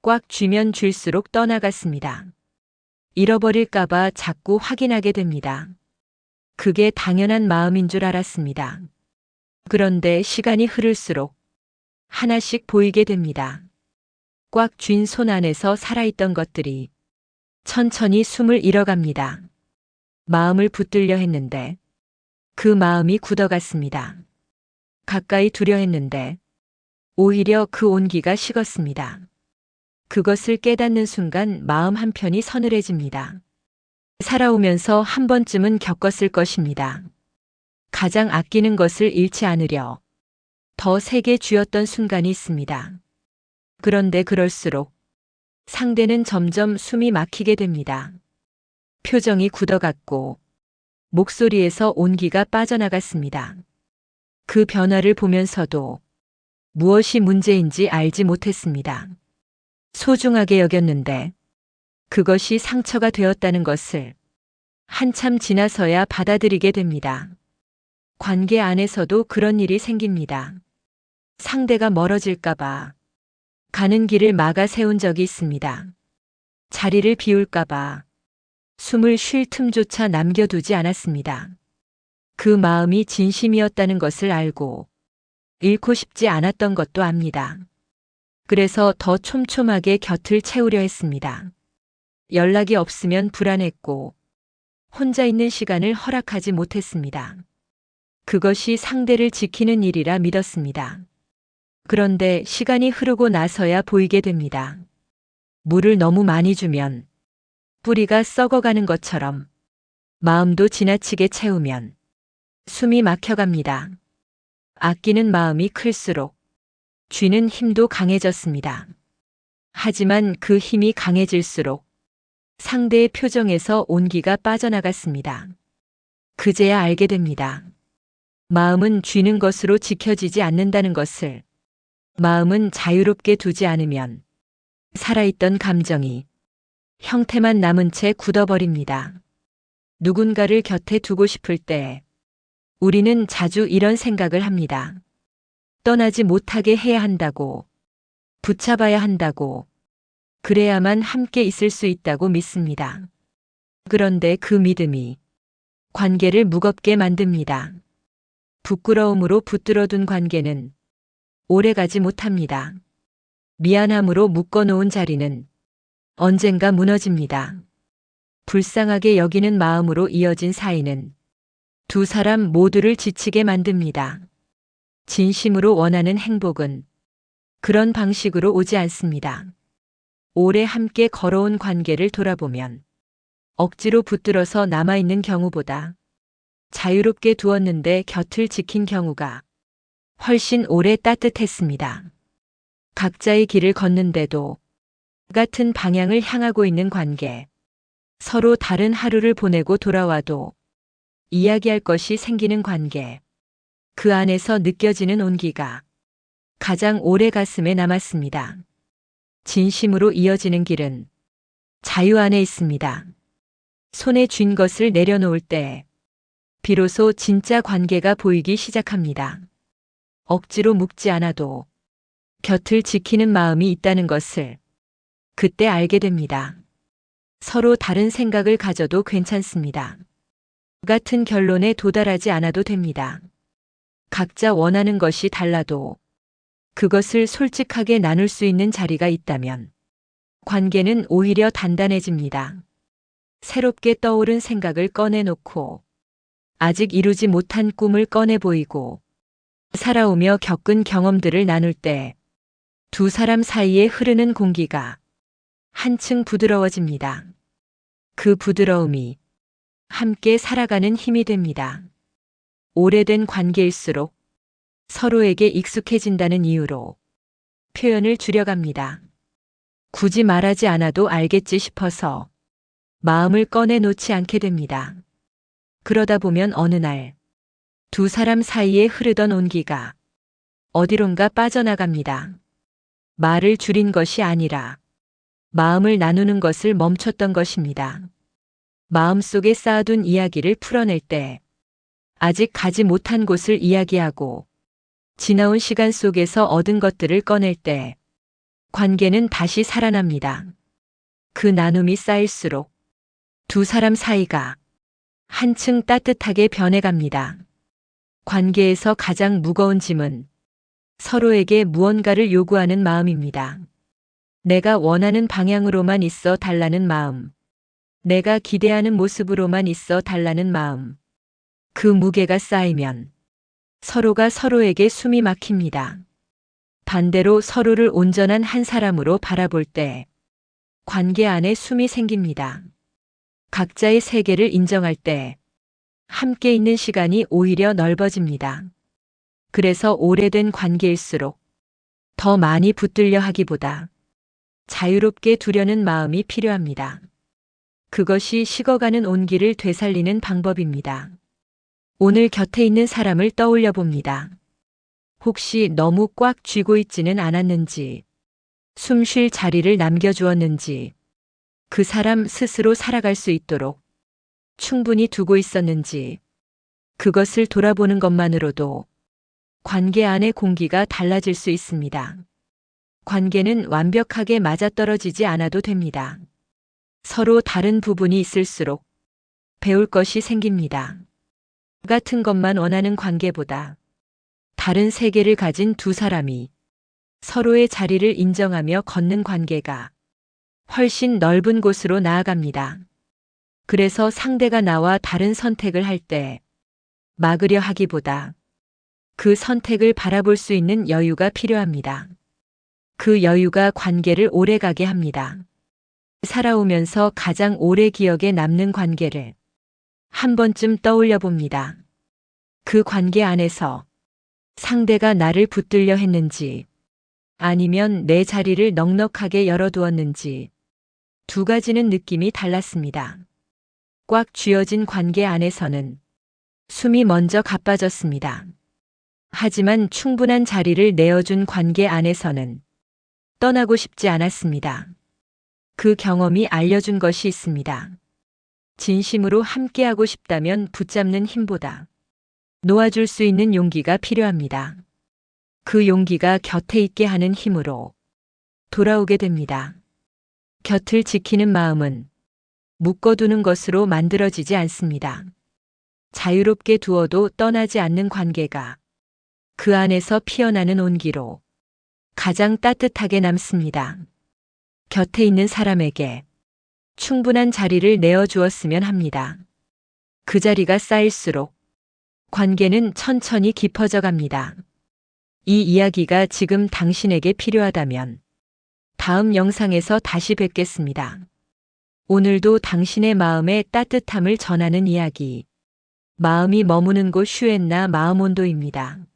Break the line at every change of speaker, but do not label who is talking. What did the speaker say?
꽉 쥐면 쥘수록 떠나갔습니다. 잃어버릴까봐 자꾸 확인하게 됩니다. 그게 당연한 마음인 줄 알았습니다. 그런데 시간이 흐를수록 하나씩 보이게 됩니다. 꽉 쥔 손 안에서 살아있던 것들이 천천히 숨을 잃어갑니다. 마음을 붙들려 했는데 그 마음이 굳어갔습니다. 가까이 두려 했는데 오히려 그 온기가 식었습니다. 그것을 깨닫는 순간 마음 한편이 서늘해집니다. 살아오면서 한 번쯤은 겪었을 것입니다. 가장 아끼는 것을 잃지 않으려 더 세게 쥐었던 순간이 있습니다. 그런데 그럴수록 상대는 점점 숨이 막히게 됩니다. 표정이 굳어갔고 목소리에서 온기가 빠져나갔습니다. 그 변화를 보면서도 무엇이 문제인지 알지 못했습니다. 소중하게 여겼는데 그것이 상처가 되었다는 것을 한참 지나서야 받아들이게 됩니다. 관계 안에서도 그런 일이 생깁니다. 상대가 멀어질까봐 가는 길을 막아 세운 적이 있습니다. 자리를 비울까봐 숨을 쉴 틈조차 남겨두지 않았습니다. 그 마음이 진심이었다는 것을 알고 잃고 싶지 않았던 것도 압니다. 그래서 더 촘촘하게 곁을 채우려 했습니다. 연락이 없으면 불안했고 혼자 있는 시간을 허락하지 못했습니다. 그것이 상대를 지키는 일이라 믿었습니다. 그런데 시간이 흐르고 나서야 보이게 됩니다. 물을 너무 많이 주면 뿌리가 썩어가는 것처럼 마음도 지나치게 채우면 숨이 막혀갑니다. 아끼는 마음이 클수록 쥐는 힘도 강해졌습니다. 하지만 그 힘이 강해질수록 상대의 표정에서 온기가 빠져나갔습니다. 그제야 알게 됩니다. 마음은 쥐는 것으로 지켜지지 않는다는 것을. 마음은 자유롭게 두지 않으면 살아있던 감정이 형태만 남은 채 굳어버립니다. 누군가를 곁에 두고 싶을 때 우리는 자주 이런 생각을 합니다. 떠나지 못하게 해야 한다고, 붙잡아야 한다고, 그래야만 함께 있을 수 있다고 믿습니다. 그런데 그 믿음이 관계를 무겁게 만듭니다. 부끄러움으로 붙들어둔 관계는 오래가지 못합니다. 미안함으로 묶어놓은 자리는 언젠가 무너집니다. 불쌍하게 여기는 마음으로 이어진 사이는 두 사람 모두를 지치게 만듭니다. 진심으로 원하는 행복은 그런 방식으로 오지 않습니다. 오래 함께 걸어온 관계를 돌아보면 억지로 붙들어서 남아있는 경우보다 자유롭게 두었는데 곁을 지킨 경우가 훨씬 오래 따뜻했습니다. 각자의 길을 걷는데도 같은 방향을 향하고 있는 관계, 서로 다른 하루를 보내고 돌아와도 이야기할 것이 생기는 관계, 그 안에서 느껴지는 온기가 가장 오래 가슴에 남았습니다. 진심으로 이어지는 길은 자유 안에 있습니다. 손에 쥔 것을 내려놓을 때 비로소 진짜 관계가 보이기 시작합니다. 억지로 묶지 않아도 곁을 지키는 마음이 있다는 것을 그때 알게 됩니다. 서로 다른 생각을 가져도 괜찮습니다. 같은 결론에 도달하지 않아도 됩니다. 각자 원하는 것이 달라도 그것을 솔직하게 나눌 수 있는 자리가 있다면 관계는 오히려 단단해집니다. 새롭게 떠오른 생각을 꺼내놓고 아직 이루지 못한 꿈을 꺼내 보이고 살아오며 겪은 경험들을 나눌 때 두 사람 사이에 흐르는 공기가 한층 부드러워집니다. 그 부드러움이 함께 살아가는 힘이 됩니다. 오래된 관계일수록 서로에게 익숙해진다는 이유로 표현을 줄여갑니다. 굳이 말하지 않아도 알겠지 싶어서 마음을 꺼내놓지 않게 됩니다. 그러다 보면 어느 날 두 사람 사이에 흐르던 온기가 어디론가 빠져나갑니다. 말을 줄인 것이 아니라 마음을 나누는 것을 멈췄던 것입니다. 마음속에 쌓아둔 이야기를 풀어낼 때 아직 가지 못한 곳을 이야기하고 지나온 시간 속에서 얻은 것들을 꺼낼 때 관계는 다시 살아납니다. 그 나눔이 쌓일수록 두 사람 사이가 한층 따뜻하게 변해갑니다. 관계에서 가장 무거운 짐은 서로에게 무언가를 요구하는 마음입니다. 내가 원하는 방향으로만 있어 달라는 마음. 내가 기대하는 모습으로만 있어 달라는 마음. 그 무게가 쌓이면 서로가 서로에게 숨이 막힙니다. 반대로 서로를 온전한 한 사람으로 바라볼 때 관계 안에 숨이 생깁니다. 각자의 세계를 인정할 때 함께 있는 시간이 오히려 넓어집니다. 그래서 오래된 관계일수록 더 많이 붙들려 하기보다 자유롭게 두려는 마음이 필요합니다. 그것이 식어가는 온기를 되살리는 방법입니다. 오늘 곁에 있는 사람을 떠올려 봅니다. 혹시 너무 꽉 쥐고 있지는 않았는지, 숨 쉴 자리를 남겨주었는지, 그 사람 스스로 살아갈 수 있도록 충분히 두고 있었는지, 그것을 돌아보는 것만으로도 관계 안의 공기가 달라질 수 있습니다. 관계는 완벽하게 맞아떨어지지 않아도 됩니다. 서로 다른 부분이 있을수록 배울 것이 생깁니다. 같은 것만 원하는 관계보다 다른 세계를 가진 두 사람이 서로의 자리를 인정하며 걷는 관계가 훨씬 넓은 곳으로 나아갑니다. 그래서 상대가 나와 다른 선택을 할 때 막으려 하기보다 그 선택을 바라볼 수 있는 여유가 필요합니다. 그 여유가 관계를 오래가게 합니다. 살아오면서 가장 오래 기억에 남는 관계를 한 번쯤 떠올려 봅니다. 그 관계 안에서 상대가 나를 붙들려 했는지 아니면 내 자리를 넉넉하게 열어두었는지 두 가지는 느낌이 달랐습니다. 꽉 쥐어진 관계 안에서는 숨이 먼저 가빠졌습니다. 하지만 충분한 자리를 내어준 관계 안에서는 떠나고 싶지 않았습니다. 그 경험이 알려준 것이 있습니다. 진심으로 함께하고 싶다면 붙잡는 힘보다 놓아줄 수 있는 용기가 필요합니다. 그 용기가 곁에 있게 하는 힘으로 돌아오게 됩니다. 곁을 지키는 마음은 묶어두는 것으로 만들어지지 않습니다. 자유롭게 두어도 떠나지 않는 관계가 그 안에서 피어나는 온기로 가장 따뜻하게 남습니다. 곁에 있는 사람에게 충분한 자리를 내어주었으면 합니다. 그 자리가 쌓일수록 관계는 천천히 깊어져 갑니다. 이 이야기가 지금 당신에게 필요하다면 다음 영상에서 다시 뵙겠습니다. 오늘도 당신의 마음에 따뜻함을 전하는 이야기. 마음이 머무는 곳 슈엔나 마음온도입니다.